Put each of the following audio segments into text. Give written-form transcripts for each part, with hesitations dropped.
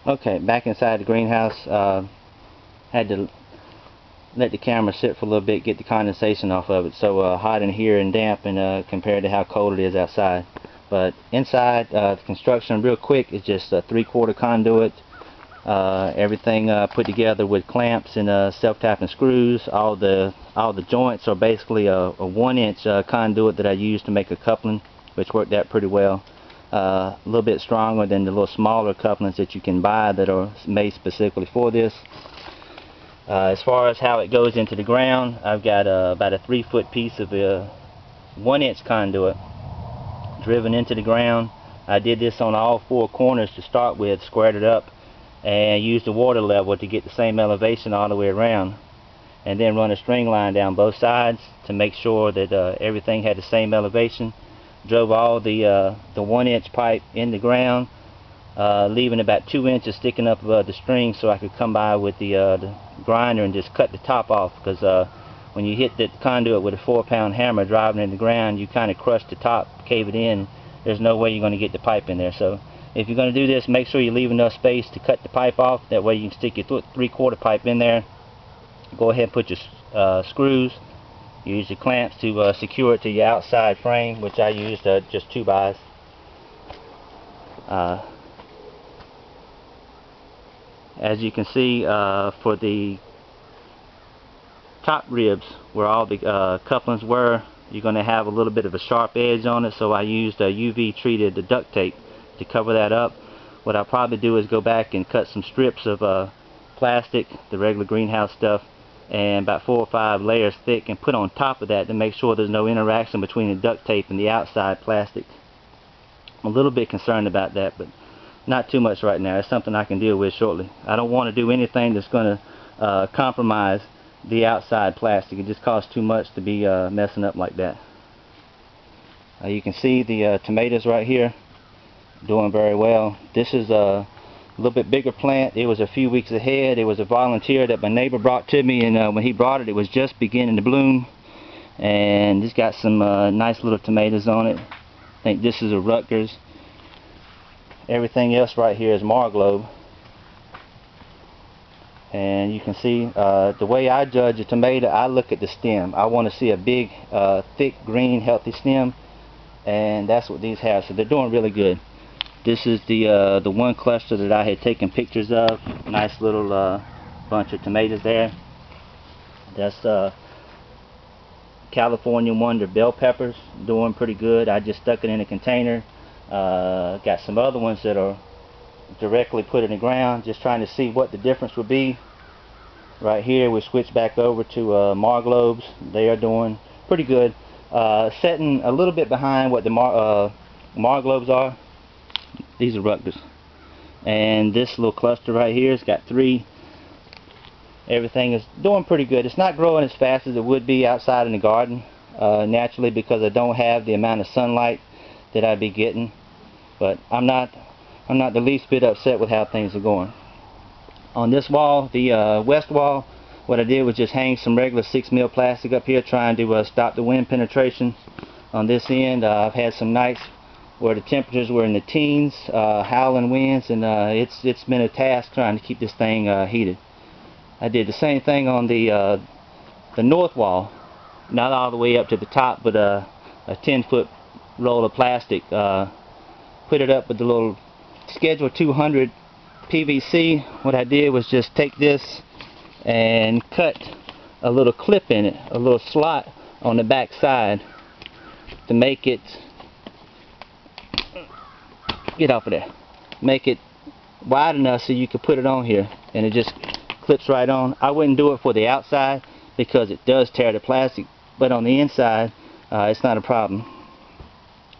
Okay, back inside the greenhouse. Had to let the camera sit for a little bit, get the condensation off of it. So hot in here and damp, and compared to how cold it is outside. But inside, the construction real quick is just a 3/4 conduit. Everything put together with clamps and self-tapping screws. All the joints are basically a 1-inch conduit that I used to make a coupling, which worked out pretty well. A little bit stronger than the little smaller couplings that you can buy that are made specifically for this. As far as how it goes into the ground, I've got about a 3-foot piece of a 1-inch conduit driven into the ground. I did this on all 4 corners to start with, squared it up, and used the water level to get the same elevation all the way around, and then run a string line down both sides to make sure that everything had the same elevation. Drove all the 1-inch pipe in the ground, leaving about 2 inches sticking up above the string so I could come by with the grinder and just cut the top off, because when you hit the conduit with a 4-pound hammer driving in the ground, you kind of crush the top, cave it in. There's no way you're going to get the pipe in there. So if you're going to do this, make sure you leave enough space to cut the pipe off. That way you can stick your 3/4 pipe in there. Go ahead and put your screws. Use your clamps to secure it to your outside frame, which I used just 2-bys. As you can see, for the top ribs where all the couplings were, you're going to have a little bit of a sharp edge on it, so I used a UV treated duct tape to cover that up. What I'll probably do is go back and cut some strips of plastic, the regular greenhouse stuff, and about 4 or 5 layers thick, and put on top of that to make sure there's no interaction between the duct tape and the outside plastic. I'm a little bit concerned about that, but not too much right now. It's something I can deal with shortly. I don't want to do anything that's going to compromise the outside plastic. It just costs too much to be messing up like that. You can see the tomatoes right here doing very well. This is a little bit bigger plant. It was a few weeks ahead. It was a volunteer that my neighbor brought to me, and when he brought it, it was just beginning to bloom, and it's got some nice little tomatoes on it. I think this is a Rutgers. Everything else right here is Marglobe. And you can see the way I judge a tomato, I look at the stem. I want to see a big, thick, green, healthy stem, and that's what these have. So they're doing really good. This is the one cluster that I had taken pictures of. Nice little bunch of tomatoes there. That's California Wonder bell peppers, doing pretty good. I just stuck it in a container. Got some other ones that are directly put in the ground, just trying to see what the difference would be. Right here we switch back over to Marglobes. They are doing pretty good. Setting a little bit behind what the Marglobes are. These are Rutgers. And this little cluster right here has got 3. Everything is doing pretty good. It's not growing as fast as it would be outside in the garden, naturally, because I don't have the amount of sunlight that I'd be getting. But I'm not the least bit upset with how things are going. On this wall, the west wall, what I did was just hang some regular 6mm plastic up here, trying to stop the wind penetration. On this end, I've had some nights where the temperatures were in the teens, howling winds, and it's been a task trying to keep this thing heated. I did the same thing on the north wall, not all the way up to the top, but a 10-foot roll of plastic. Put it up with the little Schedule 200 PVC. What I did was just take this and cut a little clip in it, a little slot on the back side to make it, get off of there, make it wide enough so you could put it on here, and it just clips right on. I wouldn't do it for the outside because it does tear the plastic, but on the inside it's not a problem.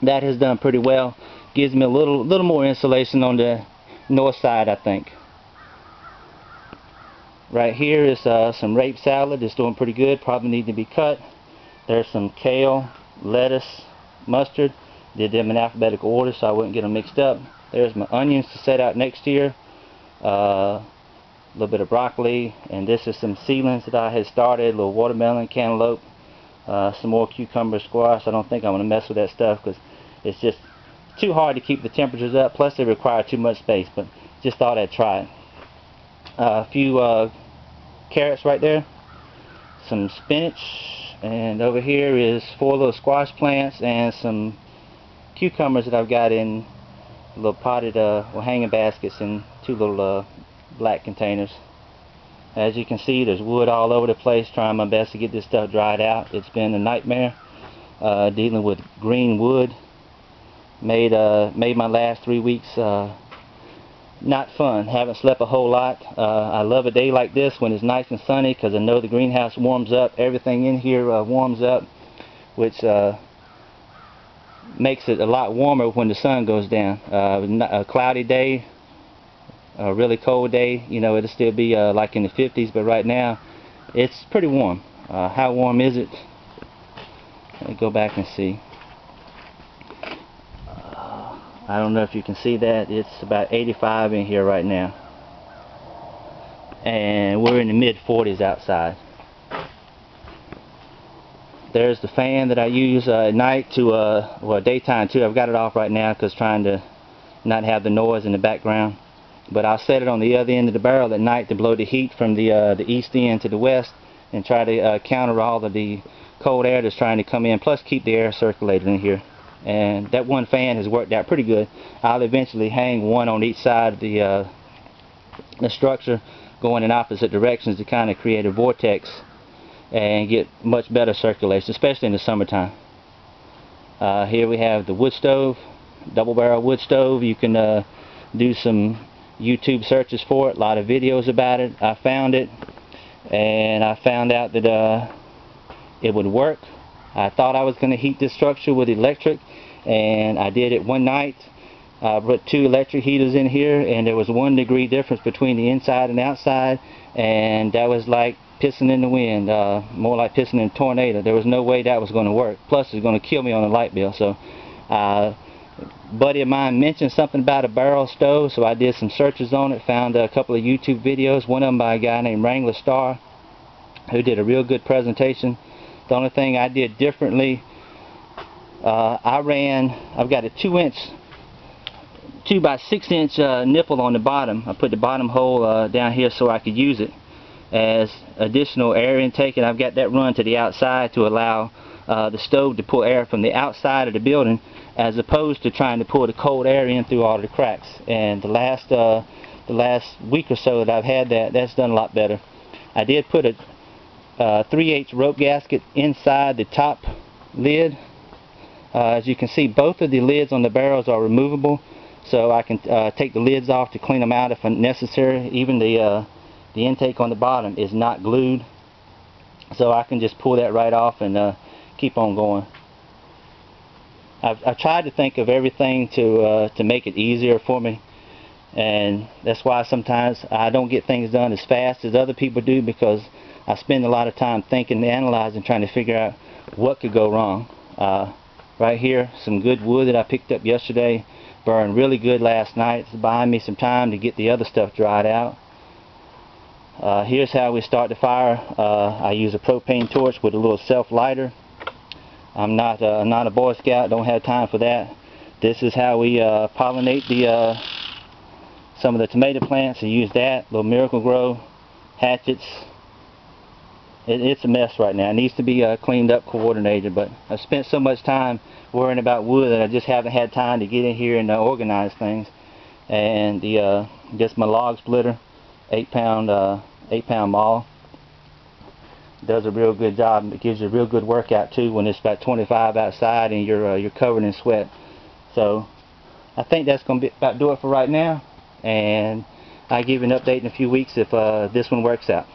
That has done pretty well. Gives me a little more insulation on the north side, I think. Right here is some rape salad. It's doing pretty good. Probably need to be cut. There's some kale, lettuce, mustard. Did them in alphabetical order so I wouldn't get them mixed up. There's my onions to set out next year. A little bit of broccoli, and this is some seedlings that I had started. A little watermelon, cantaloupe, some more cucumber, squash. I don't think I want to mess with that stuff because it's just too hard to keep the temperatures up. Plus they require too much space. But just thought I'd try it. A few carrots right there, some spinach, and over here is 4 little squash plants and some cucumbers that I've got in little potted hanging baskets in 2 little black containers. As you can see, there's wood all over the place, trying my best to get this stuff dried out. It's been a nightmare dealing with green wood. Made my last 3 weeks not fun. Haven't slept a whole lot. I love a day like this when it's nice and sunny, because I know the greenhouse warms up. Everything in here warms up, which makes it a lot warmer when the sun goes down. A cloudy day, a really cold day, you know, it'll still be like in the 50s, but right now it's pretty warm. How warm is it? Let me go back and see. I don't know if you can see that. It's about 85 in here right now, and we're in the mid 40s outside. There's the fan that I use at night to well, daytime too. I've got it off right now because trying to not have the noise in the background, but I'll set it on the other end of the barrel at night to blow the heat from the east end to the west, and try to counter all of the cold air that's trying to come in, plus keep the air circulating in here. And that one fan has worked out pretty good. I'll eventually hang one on each side of the structure, going in opposite directions, to kind of create a vortex and get much better circulation, especially in the summertime. Here we have the wood stove, double barrel wood stove. You can do some YouTube searches for it, a lot of videos about it. I found it, and I found out that it would work. I thought I was going to heat this structure with electric, and I did it one night. I put 2 electric heaters in here, and there was 1 degree difference between the inside and outside, and that was like pissing in the wind, more like pissing in a tornado. There was no way that was going to work. Plus, it's going to kill me on the light bill. So, a buddy of mine mentioned something about a barrel stove, so I did some searches on it, found a couple of YouTube videos, one of them by a guy named Wrangler Star, who did a real good presentation. The only thing I did differently, I've got a 2 by 6 inch nipple on the bottom. I put the bottom hole down here so I could use it as additional air intake, and I've got that run to the outside to allow the stove to pull air from the outside of the building, as opposed to trying to pull the cold air in through all the cracks. And the last week or so that I've had that's done a lot better. I did put a 3/8 rope gasket inside the top lid. As you can see, both of the lids on the barrels are removable, so I can take the lids off to clean them out if necessary. Even the intake on the bottom is not glued, so I can just pull that right off and keep on going. I've tried to think of everything to make it easier for me, and that's why sometimes I don't get things done as fast as other people do, because I spend a lot of time thinking, analyzing, trying to figure out what could go wrong. Right here, some good wood that I picked up yesterday, burned really good last night. It's buying me some time to get the other stuff dried out. Here's how we start the fire. I use a propane torch with a little self-lighter. I'm not a Boy Scout, don't have time for that. This is how we pollinate some of the tomato plants, and use that, little Miracle Grow, hatchets. It's a mess right now. It needs to be cleaned up, coordinated, but I've spent so much time worrying about wood that I just haven't had time to get in here and organize things. And just my log splitter, 8-pound maul, does a real good job. It gives you a real good workout too when it's about 25 outside and you're covered in sweat. So I think that's going to about do it for right now, and I'll give you an update in a few weeks if this one works out.